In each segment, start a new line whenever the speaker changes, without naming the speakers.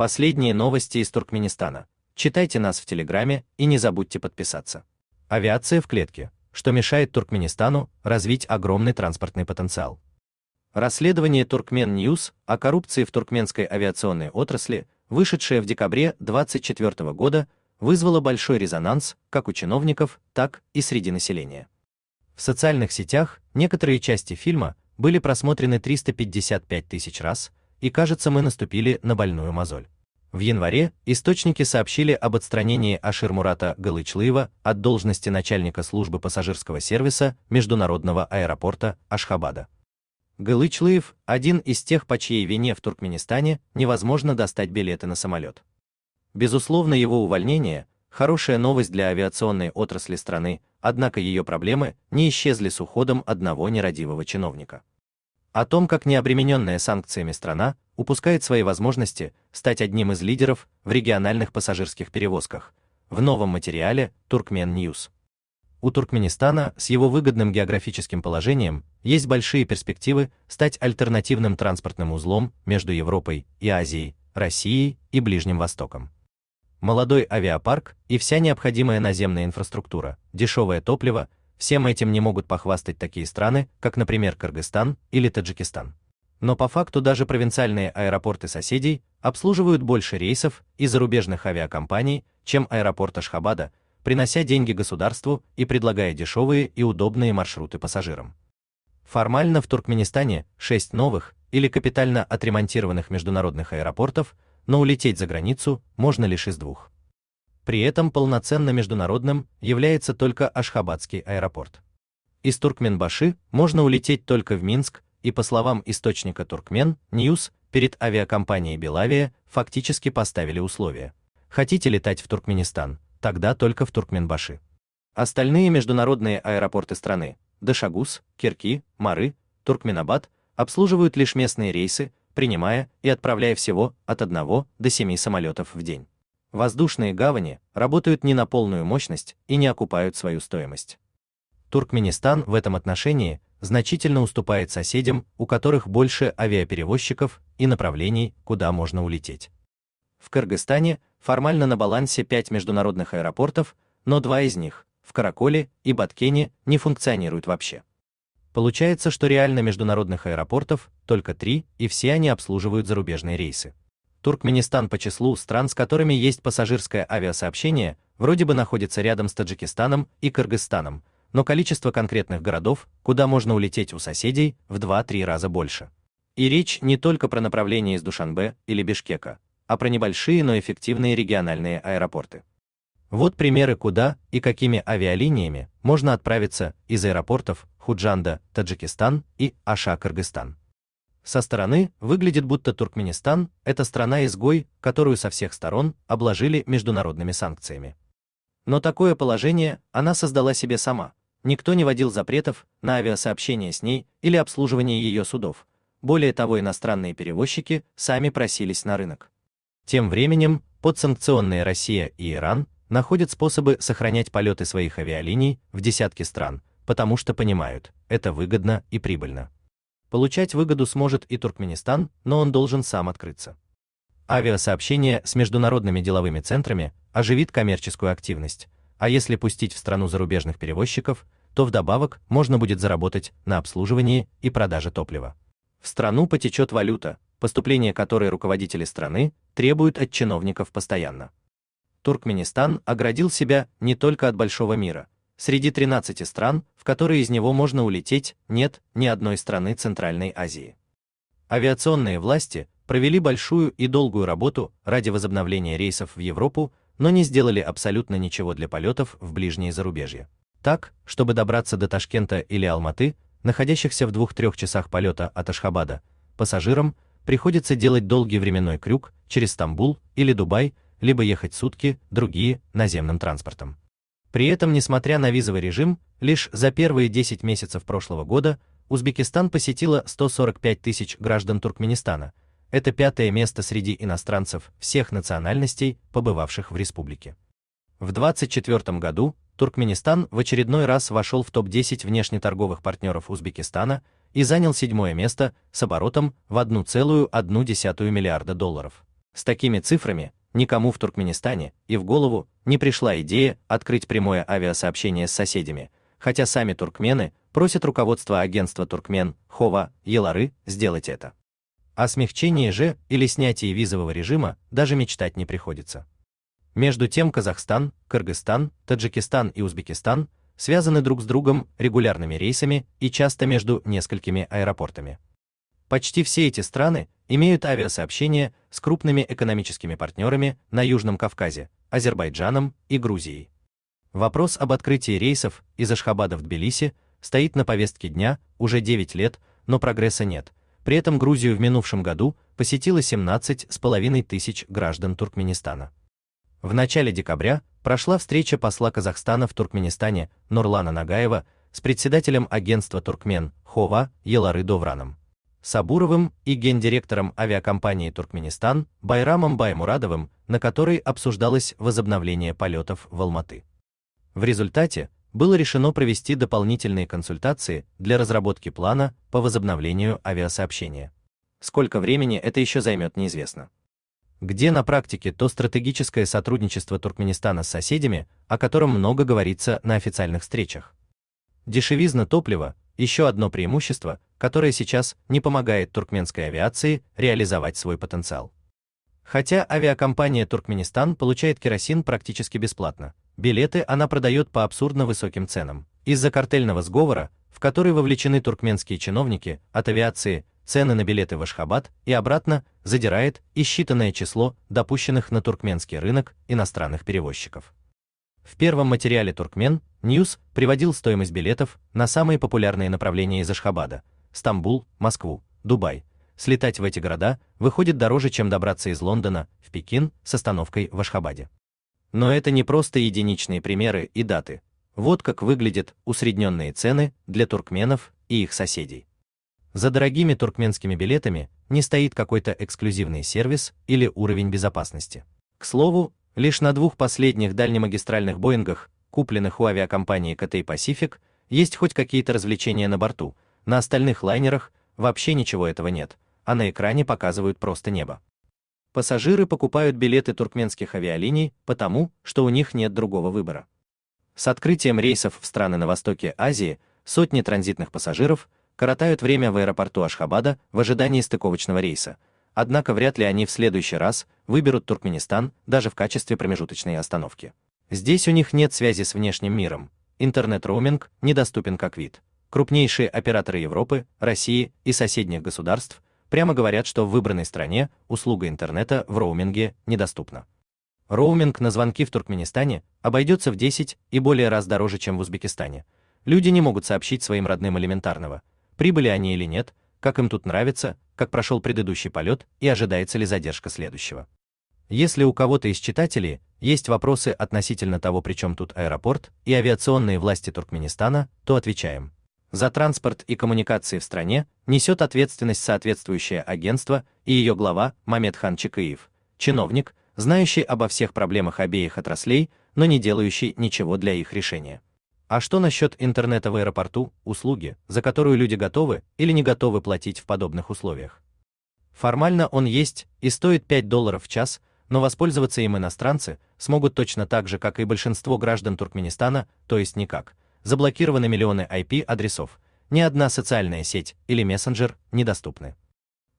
Последние новости из Туркменистана. Читайте нас в Телеграме и не забудьте подписаться. Авиация в клетке, что мешает Туркменистану развить огромный транспортный потенциал. Расследование Turkmen News о коррупции в туркменской авиационной отрасли, вышедшее в декабре 2024 года, вызвало большой резонанс как у чиновников, так и среди населения. В социальных сетях некоторые части фильма были просмотрены 355 тысяч раз, и кажется, мы наступили на больную мозоль. В январе источники сообщили об отстранении Аширмурата Галычлыева от должности начальника службы пассажирского сервиса международного аэропорта Ашхабада. Галычлыев – один из тех, по чьей вине в Туркменистане невозможно достать билеты на самолет. Безусловно, его увольнение – хорошая новость для авиационной отрасли страны, однако ее проблемы не исчезли с уходом одного нерадивого чиновника. О том, как необремененная санкциями страна упускает свои возможности стать одним из лидеров в региональных пассажирских перевозках, в новом материале Turkmen News. У Туркменистана с его выгодным географическим положением есть большие перспективы стать альтернативным транспортным узлом между Европой и Азией, Россией и Ближним Востоком. Молодой авиапарк и вся необходимая наземная инфраструктура, дешевое топливо – всем этим не могут похвастать такие страны, как, например, Кыргызстан или Таджикистан. Но по факту даже провинциальные аэропорты соседей обслуживают больше рейсов и зарубежных авиакомпаний, чем аэропорт Ашхабада, принося деньги государству и предлагая дешевые и удобные маршруты пассажирам. Формально в Туркменистане 6 новых или капитально отремонтированных международных аэропортов, но улететь за границу можно лишь из 2. При этом полноценно международным является только Ашхабадский аэропорт. Из Туркменбаши можно улететь только в Минск, и по словам источника Turkmen News, перед авиакомпанией Белавия фактически поставили условия. Хотите летать в Туркменистан, тогда только в Туркменбаши. Остальные международные аэропорты страны – Дашагуз, Кирки, Мары, Туркменабад – обслуживают лишь местные рейсы, принимая и отправляя всего от 1 до 7 самолетов в день. Воздушные гавани работают не на полную мощность и не окупают свою стоимость. Туркменистан в этом отношении значительно уступает соседям, у которых больше авиаперевозчиков и направлений, куда можно улететь. В Кыргызстане формально на балансе 5 международных аэропортов, но 2 из них, в Караколе и Баткене, не функционируют вообще. Получается, что реально международных аэропортов только 3, и все они обслуживают зарубежные рейсы. Туркменистан по числу стран, с которыми есть пассажирское авиасообщение, вроде бы находится рядом с Таджикистаном и Кыргызстаном, но количество конкретных городов, куда можно улететь у соседей, в 2-3 раза больше. И речь не только про направления из Душанбе или Бишкека, а про небольшие, но эффективные региональные аэропорты. Вот примеры, куда и какими авиалиниями можно отправиться из аэропортов Худжанда, Таджикистан и Аша, Кыргызстан. Со стороны выглядит, будто Туркменистан – это страна-изгой, которую со всех сторон обложили международными санкциями. Но такое положение она создала себе сама. Никто не вводил запретов на авиасообщение с ней или обслуживание ее судов. Более того, иностранные перевозчики сами просились на рынок. Тем временем подсанкционные Россия и Иран находят способы сохранять полеты своих авиалиний в десятки стран, потому что понимают, это выгодно и прибыльно. Получать выгоду сможет и Туркменистан, но он должен сам открыться. Авиасообщение с международными деловыми центрами оживит коммерческую активность, а если пустить в страну зарубежных перевозчиков, то вдобавок можно будет заработать на обслуживании и продаже топлива. В страну потечет валюта, поступление которой руководители страны требуют от чиновников постоянно. Туркменистан оградил себя не только от большого мира. Среди 13 стран, в которые из него можно улететь, нет ни одной страны Центральной Азии. Авиационные власти провели большую и долгую работу ради возобновления рейсов в Европу, но не сделали абсолютно ничего для полетов в ближнее зарубежье. Так, чтобы добраться до Ташкента или Алматы, находящихся в 2-3 часах полета от Ашхабада, пассажирам приходится делать долгий временной крюк через Стамбул или Дубай, либо ехать сутки, другие – наземным транспортом. При этом, несмотря на визовый режим, лишь за первые 10 месяцев прошлого года Узбекистан посетило 145 тысяч граждан Туркменистана. Это 5-е место среди иностранцев всех национальностей, побывавших в республике. В 2024 году Туркменистан в очередной раз вошел в топ-10 внешнеторговых партнеров Узбекистана и занял 7-е место с оборотом в $1,1 миллиарда. С такими цифрами никому в Туркменистане и в голову не пришла идея открыть прямое авиасообщение с соседями, хотя сами туркмены просят руководство агентства Туркмен, Хова, Елары сделать это. О смягчении же или снятии визового режима даже мечтать не приходится. Между тем Казахстан, Кыргызстан, Таджикистан и Узбекистан связаны друг с другом регулярными рейсами и часто между несколькими аэропортами. Почти все эти страны имеют авиасообщение с крупными экономическими партнерами на Южном Кавказе, Азербайджаном и Грузией. Вопрос об открытии рейсов из Ашхабада в Тбилиси стоит на повестке дня уже 9 лет, но прогресса нет. При этом Грузию в минувшем году посетило 17,5 тысяч граждан Туркменистана. В начале декабря прошла встреча посла Казахстана в Туркменистане Нурлана Нагаева с председателем агентства Туркмен, Хова, Елары Довраном Сабуровым и гендиректором авиакомпании Туркменистан Байрамом Баймурадовым, на которой обсуждалось возобновление полетов в Алматы. В результате было решено провести дополнительные консультации для разработки плана по возобновлению авиасообщения. Сколько времени это еще займет, неизвестно. Где на практике то стратегическое сотрудничество Туркменистана с соседями, о котором много говорится на официальных встречах? Дешевизна топлива – еще одно преимущество, которое сейчас не помогает туркменской авиации реализовать свой потенциал. Хотя авиакомпания Туркменистан получает керосин практически бесплатно, билеты она продает по абсурдно высоким ценам. Из-за картельного сговора, в который вовлечены туркменские чиновники, от авиации цены на билеты в Ашхабад и обратно задирает и считанное число допущенных на туркменский рынок иностранных перевозчиков. В первом материале Туркмен News приводил стоимость билетов на самые популярные направления из Ашхабада – Стамбул, Москву, Дубай. Слетать в эти города выходит дороже, чем добраться из Лондона в Пекин с остановкой в Ашхабаде. Но это не просто единичные примеры и даты. Вот как выглядят усредненные цены для туркменов и их соседей. За дорогими туркменскими билетами не стоит какой-то эксклюзивный сервис или уровень безопасности. К слову, лишь на двух последних дальнемагистральных Боингах, купленных у авиакомпании Cathay Pacific, есть хоть какие-то развлечения на борту, на остальных лайнерах вообще ничего этого нет, а на экране показывают просто небо. Пассажиры покупают билеты туркменских авиалиний потому, что у них нет другого выбора. С открытием рейсов в страны на востоке Азии сотни транзитных пассажиров коротают время в аэропорту Ашхабада в ожидании стыковочного рейса, однако вряд ли они в следующий раз выберут Туркменистан даже в качестве промежуточной остановки. Здесь у них нет связи с внешним миром, интернет-роуминг недоступен как вид. Крупнейшие операторы Европы, России и соседних государств прямо говорят, что в выбранной стране услуга интернета в роуминге недоступна. Роуминг на звонки в Туркменистане обойдется в 10 и более раз дороже, чем в Узбекистане. Люди не могут сообщить своим родным элементарного, прибыли они или нет, как им тут нравится, как прошел предыдущий полет и ожидается ли задержка следующего. Если у кого-то из читателей есть вопросы относительно того, при чем тут аэропорт и авиационные власти Туркменистана, то отвечаем. За транспорт и коммуникации в стране несет ответственность соответствующее агентство и ее глава Мамедхан Чикыев, чиновник, знающий обо всех проблемах обеих отраслей, но не делающий ничего для их решения. А что насчет интернета в аэропорту, услуги, за которую люди готовы или не готовы платить в подобных условиях? Формально он есть и стоит $5 в час, но воспользоваться им иностранцы смогут точно так же, как и большинство граждан Туркменистана, то есть никак. Заблокированы миллионы IP-адресов, ни одна социальная сеть или мессенджер недоступны.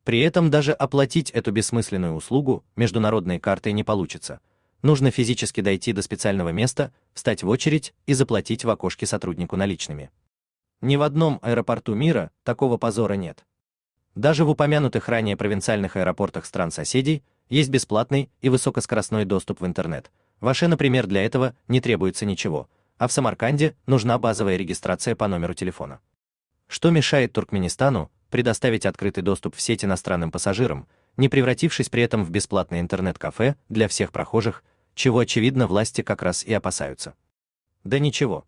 При этом даже оплатить эту бессмысленную услугу международной картой не получится. Нужно физически дойти до специального места, встать в очередь и заплатить в окошке сотруднику наличными. Ни в одном аэропорту мира такого позора нет. Даже в упомянутых ранее провинциальных аэропортах стран-соседей есть бесплатный и высокоскоростной доступ в интернет. В Аше, например, для этого не требуется ничего, а в Самарканде нужна базовая регистрация по номеру телефона. Что мешает Туркменистану предоставить открытый доступ в сеть иностранным пассажирам, не превратившись при этом в бесплатное интернет-кафе для всех прохожих, чего, очевидно, власти как раз и опасаются? Да ничего.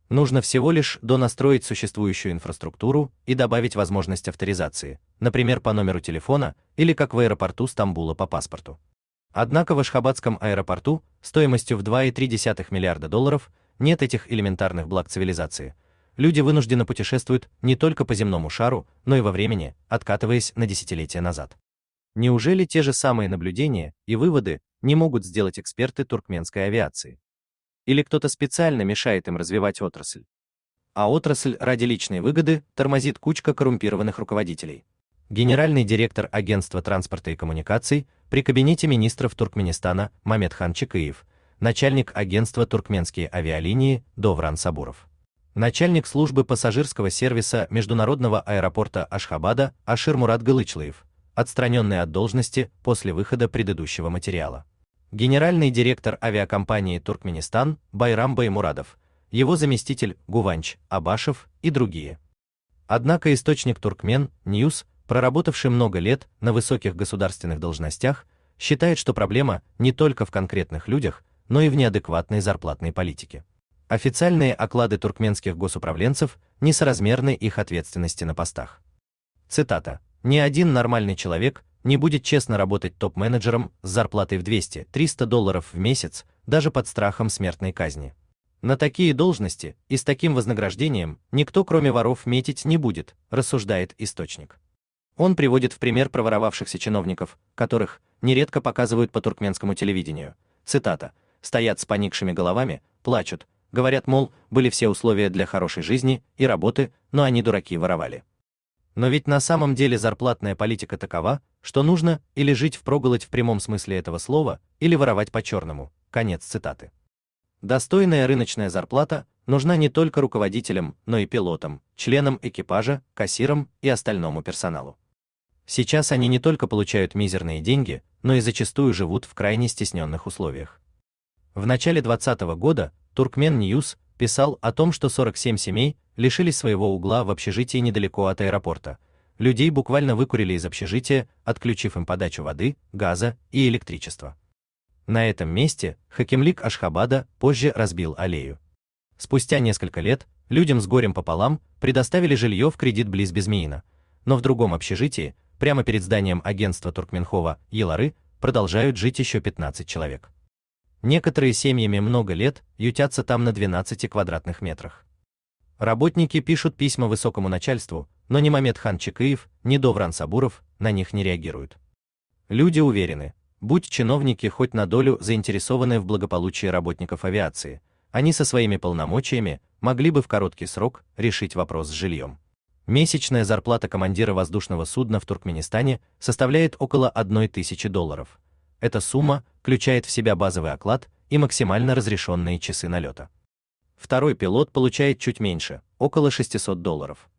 Нужно всего лишь донастроить существующую инфраструктуру и добавить возможность авторизации, например, по номеру телефона или как в аэропорту Стамбула по паспорту. Однако в Ашхабадском аэропорту стоимостью в $2,3 миллиарда нет этих элементарных благ цивилизации. Люди вынужденно путешествуют не только по земному шару, но и во времени, откатываясь на десятилетия назад. Неужели те же самые наблюдения и выводы не могут сделать эксперты туркменской авиации? Или кто-то специально мешает им развивать отрасль? А отрасль ради личной выгоды тормозит кучка коррумпированных руководителей. Генеральный директор Агентства транспорта и коммуникаций при кабинете министров Туркменистана Мамедхан Чикыев, начальник агентства «Туркменские авиалинии» Довран Сабуров, начальник службы пассажирского сервиса международного аэропорта Ашхабада Ашир Мурат Галычлыев, отстраненный от должности после выхода предыдущего материала. Генеральный директор авиакомпании «Туркменистан» Байрам Баймурадов, его заместитель Гуванч Абашев и другие. Однако источник Туркмен Ньюс, проработавший много лет на высоких государственных должностях, считает, что проблема не только в конкретных людях, но и в неадекватной зарплатной политике. Официальные оклады туркменских госуправленцев несоразмерны их ответственности на постах. Цитата. «Ни один нормальный человек не будет честно работать топ-менеджером с зарплатой в 200-300 долларов в месяц, даже под страхом смертной казни. На такие должности и с таким вознаграждением никто, кроме воров, метить не будет», рассуждает источник. Он приводит в пример проворовавшихся чиновников, которых нередко показывают по туркменскому телевидению. Цитата. «Стоят с поникшими головами, плачут, говорят, мол, были все условия для хорошей жизни и работы, но они, дураки, воровали». Но ведь на самом деле зарплатная политика такова, что нужно или жить впроголодь в прямом смысле этого слова, или воровать по-черному. Конец цитаты. Достойная рыночная зарплата нужна не только руководителям, но и пилотам, членам экипажа, кассирам и остальному персоналу. Сейчас они не только получают мизерные деньги, но и зачастую живут в крайне стесненных условиях. В начале 2020 года Туркмен Ньюс писал о том, что 47 семей лишились своего угла в общежитии недалеко от аэропорта. Людей буквально выкурили из общежития, отключив им подачу воды, газа и электричества. На этом месте Хакимлик Ашхабада позже разбил аллею. Спустя несколько лет людям с горем пополам предоставили жилье в кредит близ Безмиина, но в другом общежитии, прямо перед зданием агентства Туркменхова Елары, продолжают жить еще 15 человек. Некоторые семьями много лет ютятся там на 12 квадратных метрах. Работники пишут письма высокому начальству, но ни Мамедхан Чикыев, ни Довран Сабуров на них не реагируют. Люди уверены, будь чиновники хоть на долю заинтересованы в благополучии работников авиации, они со своими полномочиями могли бы в короткий срок решить вопрос с жильем. Месячная зарплата командира воздушного судна в Туркменистане составляет около 1000 долларов. Эта сумма включает в себя базовый оклад и максимально разрешенные часы налета. Второй пилот получает чуть меньше, около 600 долларов.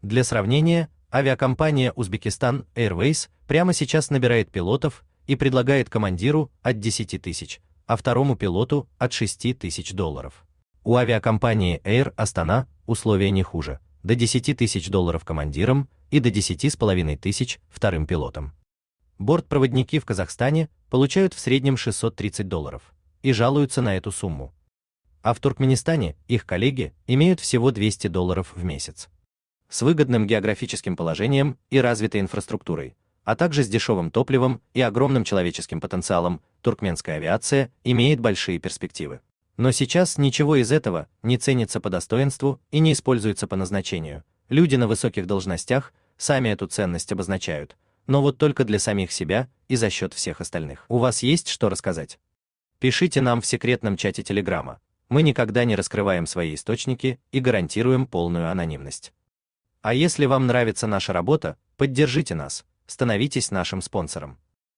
Для сравнения, авиакомпания Узбекистан Airways прямо сейчас набирает пилотов и предлагает командиру от 10 тысяч, а второму пилоту от 6 тысяч долларов. У авиакомпании Air Astana условия не хуже, до 10 тысяч долларов командирам и до 10,5 тысяч вторым пилотам. Бортпроводники в Казахстане получают в среднем 630 долларов и жалуются на эту сумму. А в Туркменистане их коллеги имеют всего 200 долларов в месяц. С выгодным географическим положением и развитой инфраструктурой, а также с дешевым топливом и огромным человеческим потенциалом, туркменская авиация имеет большие перспективы. Но сейчас ничего из этого не ценится по достоинству и не используется по назначению. Люди на высоких должностях сами эту ценность обозначают, но вот только для самих себя и за счет всех остальных. У вас есть что рассказать? Пишите нам в секретном чате Телеграма. Мы никогда не раскрываем свои источники и гарантируем полную анонимность. А если вам нравится наша работа, поддержите нас, становитесь нашим спонсором.